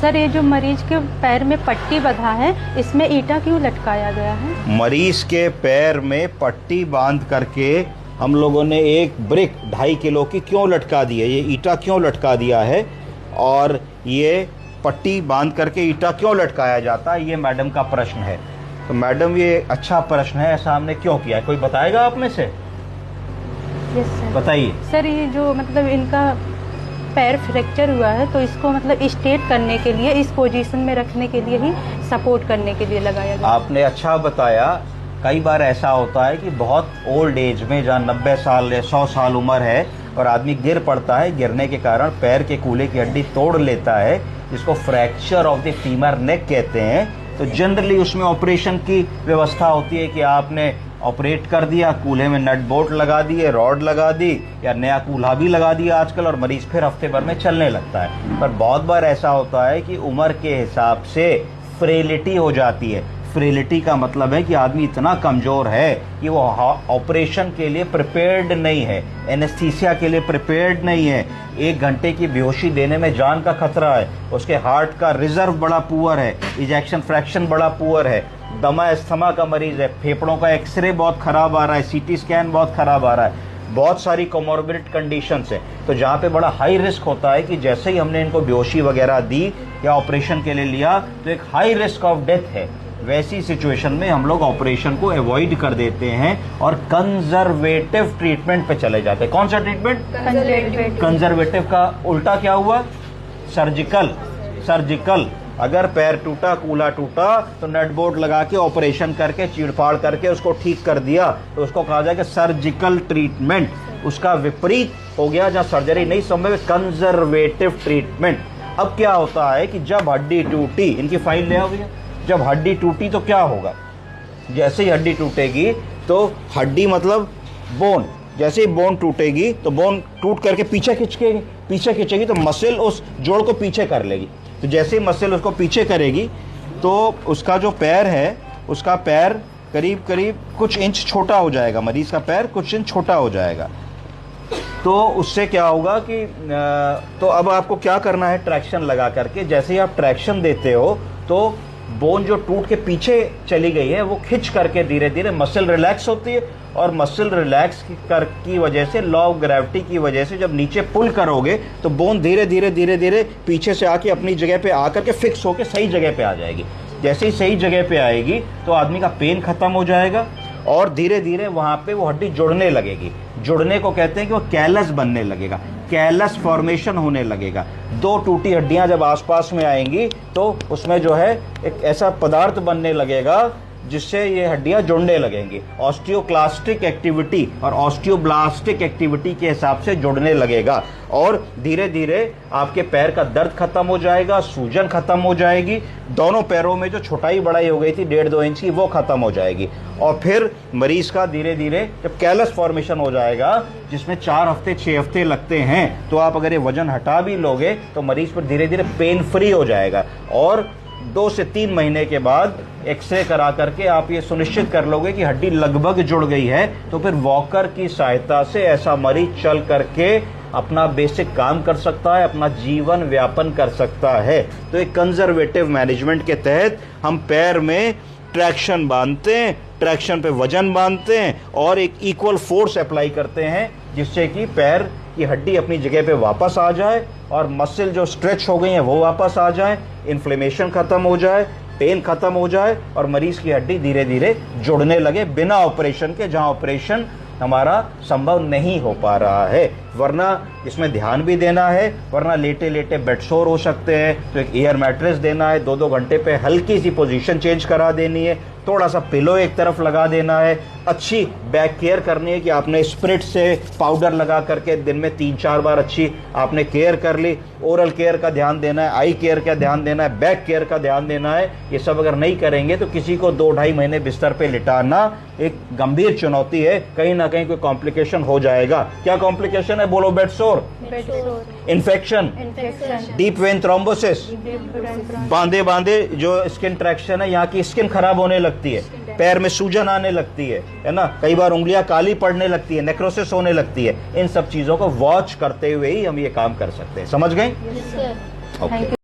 Sir, ये जो मरीज के पैर में पट्टी बंधा है, इसमें ईंटा क्यों लटकाया गया है? मरीज के पैर में पट्टी बांध करके हम लोगों ने एक ब्रिक 2.5 किलो की क्यों लटका दी है, ये ईंटा क्यों लटका दिया है और ये पट्टी बांध करके ईंटा क्यों लटकाया जाता है, ये मैडम का प्रश्न है। तो मैडम, ये अच्छा प्रश्न है, ऐसा हमने क्यों किया है, कोई बताएगा आप में से? Yes sir. बताइए सर, ये जो मतलब इनका पैर फ्रैक्चर हुआ है, तो इसको मतलब स्ट्रेट करने के लिए, इस पोजीशन में रखने के लिए ही, सपोर्ट करने के लिए लगाया गया। आपने अच्छा बताया। कई बार ऐसा होता है कि बहुत ओल्ड एज में, जहाँ 90 साल या 100 साल उम्र है और आदमी गिर पड़ता है, गिरने के कारण पैर के कूल्हे की हड्डी तोड़ लेता है, जिसको फ्रैक्चर ऑफ द फीमर नेक कहते हैं। तो जनरली उसमें ऑपरेशन की व्यवस्था होती है कि आपने ऑपरेट कर दिया, कूल्हे में नट बोल्ट लगा दिए, रॉड लगा दी या नया कूल्हा भी लगा दिया आजकल, और मरीज फिर हफ्ते भर में चलने लगता है। पर बहुत बार ऐसा होता है कि उम्र के हिसाब से फ्रेलिटी हो जाती है। फ्रेलिटी का मतलब है कि आदमी इतना कमजोर है कि वो ऑपरेशन के लिए प्रिपेयर्ड नहीं है, एनेस्थीसिया के लिए प्रिपेयर्ड नहीं है। 1 घंटे की बेहोशी देने में जान का खतरा है, उसके हार्ट का रिजर्व बड़ा पुअर है, इजेक्शन फ्रैक्शन बड़ा पुअर है, दमा अस्थमा का मरीज है, फेफड़ों का एक्सरे बहुत खराब आ रहा है, सीटी स्कैन बहुत खराब आ रहा है, बहुत सारी कोमोर्बिड कंडीशंस है। तो जहाँ पे बड़ा हाई रिस्क होता है कि जैसे ही हमने इनको बेहोशी वगैरह दी या ऑपरेशन के लिए लिया तो एक हाई रिस्क ऑफ डेथ है, वैसी सिचुएशन में हम लोग ऑपरेशन को अवॉइड कर देते हैं और कंजर्वेटिव ट्रीटमेंट पे चले जाते हैं। कौन सा ट्रीटमेंट? कंजर्वेटिव का उल्टा क्या हुआ? सर्जिकल। अगर पैर टूटा, कूल्हा टूटा, तो नट बोल्ट लगा के ऑपरेशन करके, चीड़फाड़ करके उसको ठीक कर दिया, तो उसको कहा जाएगा सर्जिकल ट्रीटमेंट। उसका विपरीत हो गया, जहां सर्जरी नहीं संभव, कंजर्वेटिव ट्रीटमेंट। अब क्या होता है कि जब हड्डी टूटी, इनकी फाइल ले आओ भैया, जब हड्डी टूटी तो क्या होगा? जैसे ही हड्डी टूटेगी तो हड्डी मतलब बोन, जैसे ही बोन टूटेगी तो बोन टूट करके पीछे खींचेगी तो मसल उस जोड़ को पीछे कर लेगी। तो जैसे ही मसल उसको पीछे करेगी तो उसका जो पैर है, उसका पैर करीब करीब कुछ इंच छोटा हो जाएगा, मरीज का पैर कुछ इंच छोटा हो जाएगा। तो उससे क्या होगा कि तो अब आपको क्या करना है, ट्रैक्शन लगा करके, जैसे ही आप ट्रैक्शन देते हो तो बोन जो टूट के पीछे चली गई है वो खिंच करके धीरे धीरे मसल रिलैक्स होती है, और मसल रिलैक्स की वजह से, लॉ ऑफ ग्रेविटी की वजह से, जब नीचे पुल करोगे तो बोन धीरे धीरे पीछे से आके अपनी जगह पे आकर के फिक्स होके सही जगह पे आ जाएगी। जैसे ही सही जगह पे आएगी तो आदमी का पेन खत्म हो जाएगा और धीरे धीरे वहां पे वो हड्डी जुड़ने लगेगी। जुड़ने को कहते हैं कि वो कैलस बनने लगेगा, कैलस फॉर्मेशन होने लगेगा। 2 टूटी हड्डियां जब आसपास में आएंगी तो उसमें जो है एक ऐसा पदार्थ बनने लगेगा जिससे ये हड्डियां जुड़ने लगेंगी। ऑस्टियोक्लास्टिक एक्टिविटी और ऑस्टियोब्लास्टिक एक्टिविटी के हिसाब से जुड़ने लगेगा और धीरे धीरे आपके पैर का दर्द खत्म हो जाएगा, सूजन खत्म हो जाएगी, दोनों पैरों में जो छोटाई बड़ाई हो गई थी 1.5-2 इंच की, वो खत्म हो जाएगी। और फिर मरीज का धीरे धीरे जब कैलस फॉर्मेशन हो जाएगा, जिसमें 4 हफ्ते 6 हफ्ते लगते हैं, तो आप अगर ये वजन हटा भी लोगे तो मरीज पर धीरे धीरे पेन फ्री हो जाएगा। और 2 से 3 महीने के बाद एक्सरे करा करके आप ये सुनिश्चित कर लोगे कि हड्डी लगभग जुड़ गई है, तो फिर वॉकर की सहायता से ऐसा मरीज चल करके अपना बेसिक काम कर सकता है, अपना जीवन व्यापन कर सकता है। तो एक कंजर्वेटिव मैनेजमेंट के तहत हम पैर में ट्रैक्शन बांधते हैं, ट्रैक्शन पे वजन बांधते हैं और एक इक्वल फोर्स अप्लाई करते हैं, जिससे कि पैर की हड्डी अपनी जगह पे वापस आ जाए और मसल जो स्ट्रेच हो गई है वो वापस आ जाए, इन्फ्लेमेशन खत्म हो जाए, पेन खत्म हो जाए और मरीज की हड्डी धीरे धीरे जुड़ने लगे बिना ऑपरेशन के, जहां ऑपरेशन हमारा संभव नहीं हो पा रहा है। वरना इसमें ध्यान भी देना है, वरना लेटे लेटे बेडसोर हो सकते हैं, तो एक एयर मैट्रेस देना है, 2-2 घंटे पे हल्की सी पोजीशन चेंज करा देनी है, थोड़ा सा पिलो एक तरफ लगा देना है, अच्छी बैक केयर करनी है कि आपने स्प्रिट से पाउडर लगा करके दिन में 3-4 बार अच्छी आपने केयर कर ली। ओरल केयर का ध्यान देना है, आई केयर का ध्यान देना है, बैक केयर का ध्यान देना है। ये सब अगर नहीं करेंगे तो किसी को 2-2.5 महीने बिस्तर पे लिटाना एक गंभीर चुनौती है, कहीं ना कहीं कोई कॉम्प्लिकेशन हो जाएगा। क्या कॉम्प्लिकेशन है? बोलो। Bedsore, infection, deep vein thrombosis, बांधे जो स्किन ट्रैक्शन है, यहाँ की स्किन खराब होने लगती है, पैर में सूजन आने लगती है ना, कई बार उंगलियां काली पड़ने लगती है, नेक्रोसिस होने लगती है। इन सब चीजों को वॉच करते हुए ही हम ये काम कर सकते हैं। समझ गए? ओके।